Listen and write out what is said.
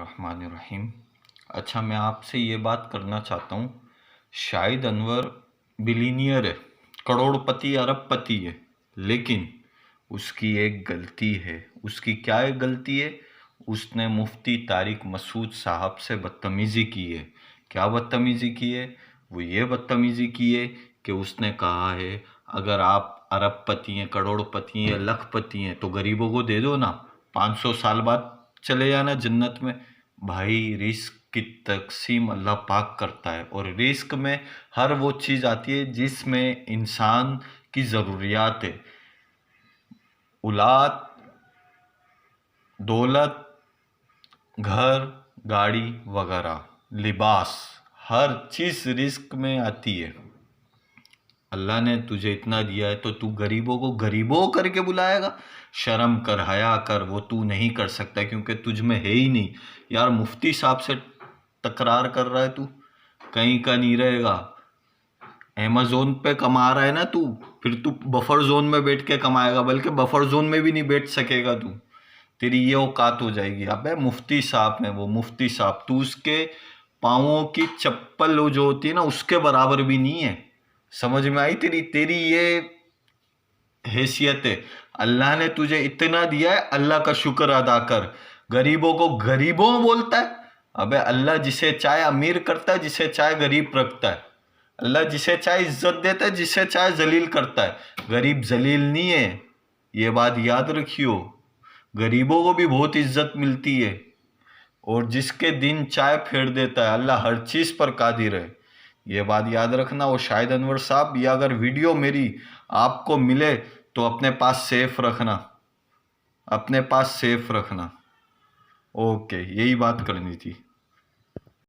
बिस्मिल्लाहिर्रहमानिर्रहीम। अच्छा, मैं आपसे ये बात करना चाहता हूँ, शाहिद अनवर बिलीनियर है, करोड़पति अरबपति है, लेकिन उसकी एक गलती है। उसकी क्या एक गलती है? उसने मुफ्ती तारिक मसूद साहब से बदतमीज़ी की है। क्या बदतमीज़ी की है? वो ये बदतमीज़ी की है कि उसने कहा है अगर आप अरबपति हैं, करोड़पति हैं, लखपति हैं तो गरीबों को दे दो ना, 500 साल बाद चले जाना जन्नत में। भाई, रिस्क की तकसीम अल्लाह पाक करता है, और रिस्क में हर वो चीज़ आती है जिसमें इंसान की ज़रूरियात है। औलाद, दौलत, घर, गाड़ी वगैरह, लिबास, हर चीज़ रिस्क में आती है। अल्लाह ने तुझे इतना दिया है तो तू गरीबों को गरीबों करके बुलाएगा? शर्म कर, हया कर। वो तू नहीं कर सकता क्योंकि तुझ में है ही नहीं। यार, मुफ्ती साहब से तकरार कर रहा है तू, कहीं का नहीं रहेगा। अमेज़ोन पे कमा रहा है ना तू, फिर तू बफर जोन में बैठ के कमाएगा, बल्कि बफर जोन में भी नहीं बैठ सकेगा तू। तेरी ये औकात हो जाएगी। अबे, मुफ्ती साहब में, वो मुफ्ती साहब, तू उसके पाँवों की चप्पल जो होती है ना, उसके बराबर भी नहीं है। समझ में आई तेरी तेरी ये हैसियत है। अल्लाह ने तुझे इतना दिया है, अल्लाह का शुक्र अदा कर। गरीबों को गरीबों बोलता है? अबे, अल्लाह जिसे चाहे अमीर करता है, जिसे चाहे गरीब रखता है। अल्लाह जिसे चाहे इज्जत देता है, जिसे चाहे जलील करता है। गरीब जलील नहीं है, ये बात याद रखियो। गरीबों को भी बहुत इज्जत मिलती है, और जिसके दिन चाय फेर देता है, अल्लाह हर चीज़ पर कादिर है। ये बात याद रखना। वो शाहिद अनवर साहब, ये अगर वीडियो मेरी आपको मिले तो अपने पास सेफ रखना, अपने पास सेफ रखना। ओके, यही बात करनी थी।